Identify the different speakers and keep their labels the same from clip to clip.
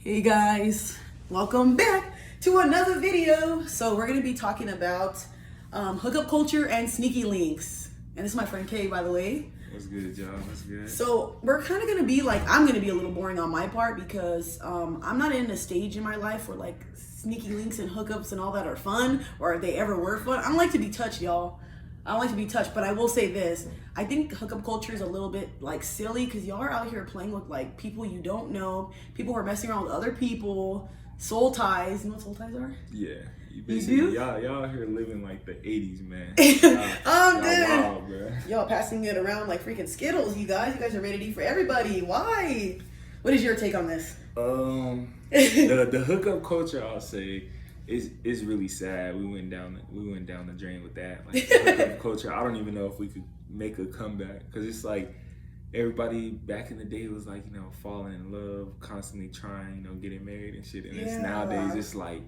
Speaker 1: Hey guys, welcome back to another video. So we're gonna be talking about hookup culture and sneaky links. And this is my friend Kay, by the way.
Speaker 2: What's good, y'all? What's good?
Speaker 1: So we're kind of gonna be like, I'm gonna be a little boring on my part because I'm not in a stage in my life where like sneaky links and hookups and all that are fun, or they ever were fun. I don't like to be touched, y'all. I don't like to be touched, but I will say this. I think hookup culture is a little bit like silly because y'all are out here playing with like people you don't know, people who are messing around with other people, soul ties. You know what soul ties are?
Speaker 2: Yeah.
Speaker 1: You do?
Speaker 2: Y'all here living like the 80s, man.
Speaker 1: I'm dead.
Speaker 2: Wild, bro.
Speaker 1: Y'all passing it around like freaking Skittles, you guys. You guys are ready to eat for everybody. Why? What is your take on this?
Speaker 2: The hookup culture, I'll say, is really sad. We went down the drain with that. Like the hookup culture, I don't even know if we could make a comeback because it's like everybody back in the day was like, falling in love, constantly trying, getting married and shit. And it's nowadays it's like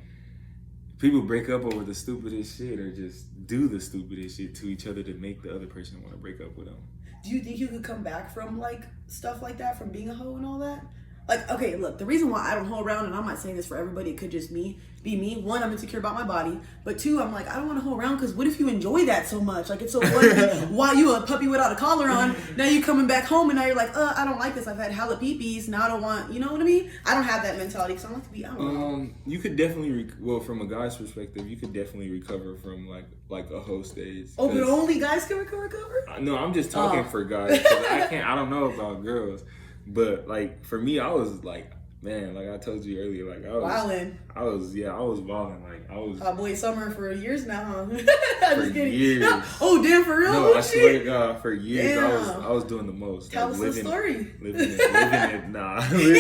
Speaker 2: people break up over the stupidest shit or just do the stupidest shit to each other to make the other person want to break up with them.
Speaker 1: Do you think you could come back from like stuff like that, from being a hoe and all that? Like, okay, look, the reason why I don't hoe around, and I'm not saying this for everybody, it could just be me. One, I'm insecure about my body. But two, I'm like, I don't want to hoe around because what if you enjoy that so much? Like, it's so funny. Why you a puppy without a collar on? Now you coming back home and now you're like, I don't like this. I've had hella peepees. Now I don't want, you know what I mean? I don't have that mentality because I like to be, I don't know.
Speaker 2: You could definitely, from a guy's perspective, you could definitely recover from like a hoe stage.
Speaker 1: Oh, but only guys can recover?
Speaker 2: No, I'm just talking for guys. 'Cause I don't know about girls. But like for me, I was like, man, like I told you earlier, like I was wilding. I was balling. Like I was
Speaker 1: hot boy summer for years now, huh?
Speaker 2: For
Speaker 1: just kidding.
Speaker 2: Years.
Speaker 1: Oh damn, for real?
Speaker 2: No, I swear to God, for years
Speaker 1: damn.
Speaker 2: I was doing the most.
Speaker 1: Tell
Speaker 2: like,
Speaker 1: us the story.
Speaker 2: Living it, nah. Living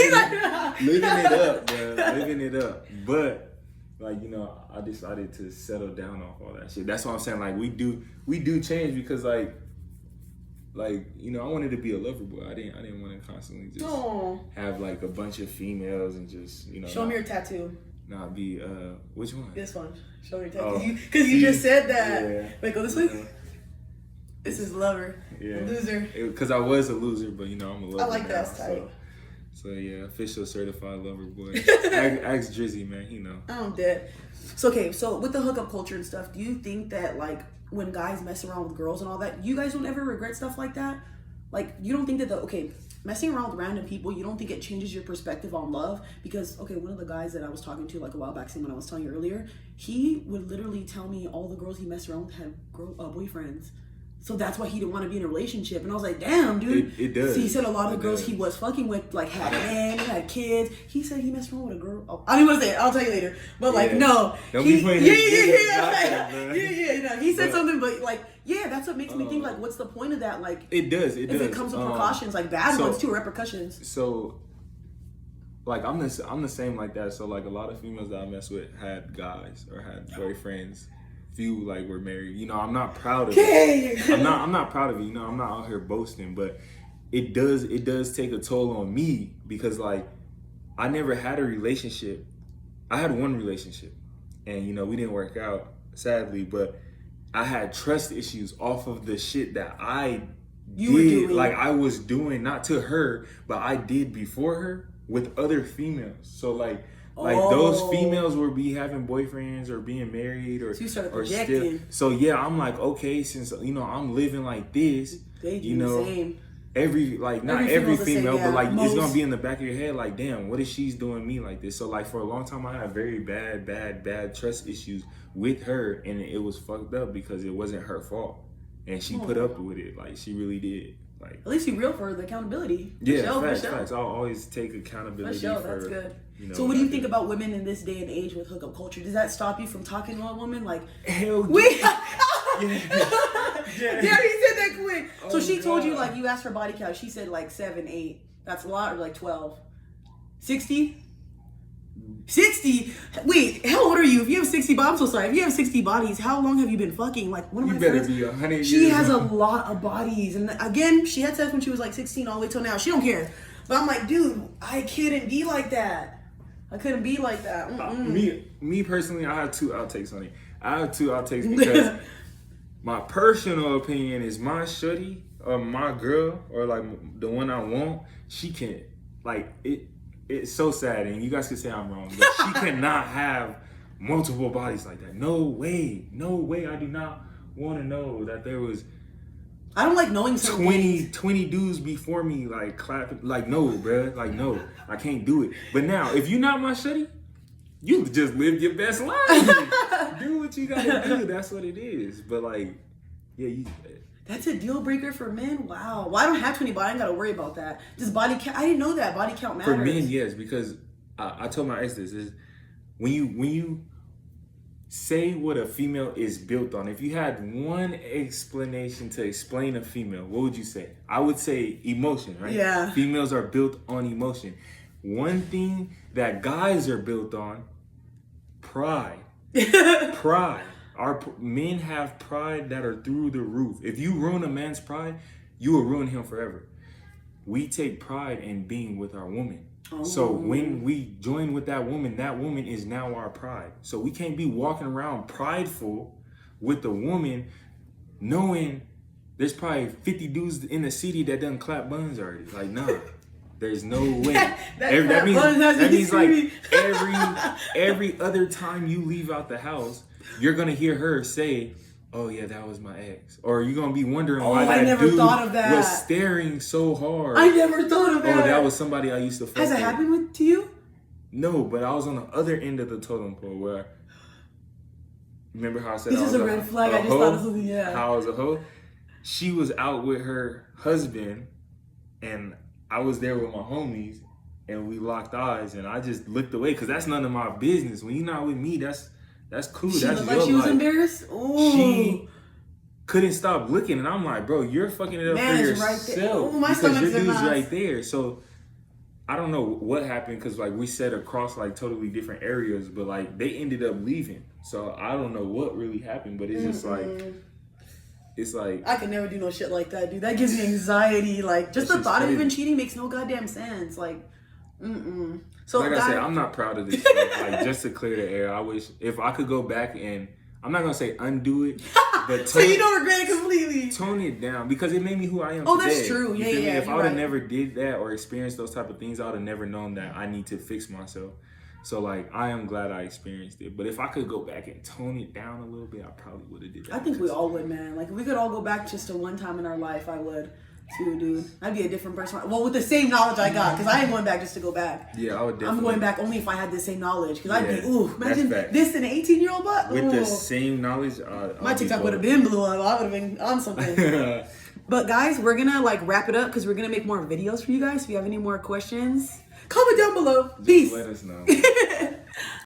Speaker 2: it up, bro. Living it up. But like, I decided to settle down off all that shit. That's what I'm saying. Like we do change because like I wanted to be a lover boy. I didn't want to constantly just have like a bunch of females and just
Speaker 1: Show me your tattoo.
Speaker 2: Not be which one?
Speaker 1: This one. Show me your tattoo. Because you just said that. Yeah. Wait, go this way. This is lover. Yeah. Loser.
Speaker 2: Because I was a loser, but I'm a lover.
Speaker 1: I like that
Speaker 2: now,
Speaker 1: type.
Speaker 2: So yeah, official certified lover boy. Ask Drizzy, man. He know.
Speaker 1: I'm dead. So okay, so with the hookup culture and stuff, do you think that like when guys mess around with girls and all that, you guys don't ever regret stuff like that? Like, you don't think that messing around with random people, you don't think it changes your perspective on love? Because, one of the guys that I was talking to like a while back, same when I was telling you earlier, he would literally tell me all the girls he messed around with had boyfriends. So that's why he didn't want to be in a relationship. And I was like, damn, dude.
Speaker 2: It does.
Speaker 1: So he said a lot of the girls he was fucking with, like, had men, had kids. He said he messed around with a girl. Oh, I don't even want to say it. I'll tell you later. But, like, no.
Speaker 2: Don't be playing
Speaker 1: He said something, but, like, that's what makes me think, like, what's the point of that? Like,
Speaker 2: it does.
Speaker 1: If it comes with precautions, like, bad ones, too, repercussions.
Speaker 2: So, like, I'm the same like that. So, like, a lot of females that I mess with had guys or had boyfriends. Few like were married. I'm not proud of it. I'm not proud of it. I'm not out here boasting, but it does take a toll on me because like I never had a relationship. I had one relationship and we didn't work out, sadly, but I had trust issues off of the shit that I was doing, not to her, but I did before her with other females. So like those females would be having boyfriends or being married or,
Speaker 1: so you started projecting.
Speaker 2: So yeah, I'm like, okay, since I'm living like this,
Speaker 1: they do the same.
Speaker 2: Not every female, but like
Speaker 1: most.
Speaker 2: It's gonna be in the back of your head, like, damn, what if she's doing me like this? So like for a long time I had very bad trust issues with her, and it was fucked up because it wasn't her fault. And she put up with it, like she really did. Like, at
Speaker 1: least you real for the accountability.
Speaker 2: Facts. I'll always take accountability for
Speaker 1: that's good. So what do you think about women in this day and age with hookup culture? Does that stop you from talking to a woman? Like,
Speaker 2: hell
Speaker 1: yeah, he said that quick. So she told you, like, you asked her body count. She said like 7, 8. That's a lot, or like 12. 60? 60? Wait, how old are you? If you have 60 bodies, I'm so sorry. If you have 60 bodies, how long have you been fucking? Like, one of my friends,
Speaker 2: be 100 years.
Speaker 1: She has a lot of bodies. And again, she had sex when she was like 16 all the way till now. She don't care. But I'm like, dude, I couldn't be like that. I couldn't be like that.
Speaker 2: Me personally, I have two outtakes on it. I have two outtakes because my personal opinion is my shorty or my girl or like the one I want, she can, like, it it's so sad, and you guys can say I'm wrong, but she cannot have multiple bodies like that. No way. I do not want to know that there was
Speaker 1: I don't like knowing
Speaker 2: 20 dudes before me, like, clapping. Like, no, bruh. Like, no. I can't do it. But now, if you're not my shorty, you just live your best life. Do what you gotta do. That's what it is. But, like, yeah,
Speaker 1: that's a deal breaker for men? Wow. Well, I don't have 20, but I ain't gotta worry about that. Just body count. I didn't know that. Body count matters.
Speaker 2: For men, yes, because I told my ex this, is when you say what a female is built on. If you had one explanation to explain a female, what would you say? I would say emotion, right?
Speaker 1: Yeah.
Speaker 2: Females are built on emotion. One thing that guys are built on, pride. Pride. Our men have pride that are through the roof. If you ruin a man's pride, you will ruin him forever. We take pride in being with our woman. Oh. So when we join with that woman is now our pride. So we can't be walking around prideful with the woman knowing there's probably 50 dudes in the city that done clap buns already. Like, nah, there's no way. that means like every other time you leave out the house, you're gonna hear her say, oh yeah, that was my ex. Or you're gonna be wondering why that dude was staring so hard.
Speaker 1: I never thought of that.
Speaker 2: Oh, that was somebody I used to fuck with.
Speaker 1: Has it happened to you?
Speaker 2: No, but I was on the other end of the totem pole where, remember how I said
Speaker 1: this
Speaker 2: I was
Speaker 1: is a red flag. I just thought of something, yeah.
Speaker 2: How I was a hoe? She was out with her husband and I was there with my homies and we locked eyes and I just looked away because that's none of my business. When you're not with me, that's cool.
Speaker 1: She
Speaker 2: that's
Speaker 1: looked like she was embarrassed? Ooh.
Speaker 2: She couldn't stop looking, and I'm like, bro, you're fucking it up for yourself. Right there.
Speaker 1: Ooh, my
Speaker 2: because your dude's
Speaker 1: nice.
Speaker 2: right there. So I don't know what happened because like we sat across like totally different areas, but like they ended up leaving. So I don't know what really happened, but it's just like it's like
Speaker 1: I could never do no shit like that, dude. That gives me anxiety. Like just the thought of even cheating makes no goddamn sense. Like, So
Speaker 2: like I said, I'm not proud of this shit. Like, just to clear the air, I wish if I could go back and I'm not gonna say undo it, but
Speaker 1: so you don't regret it completely.
Speaker 2: Tone it down because it made me who I am.
Speaker 1: Oh,
Speaker 2: today.
Speaker 1: That's true. Yeah.
Speaker 2: If I would have never did that or experienced those type of things, I would have never known that I need to fix myself. So like, I am glad I experienced it. But if I could go back and tone it down a little bit, I probably would have did that.
Speaker 1: I think we all would, man. Like if we could all go back just to one time in our life, I would. Too, dude. I'd be a different person. Well, with the same knowledge I got, because I ain't going back just to go back.
Speaker 2: Yeah, I would definitely.
Speaker 1: I'm going back only if I had the same knowledge, because I'd be, imagine this in an 18-year-old butt.
Speaker 2: With the same knowledge,
Speaker 1: my TikTok would have been blew up. I would have been on something. But guys, we're gonna like wrap it up because we're gonna make more videos for you guys. If you have any more questions, comment down below. Peace.
Speaker 2: Let us know.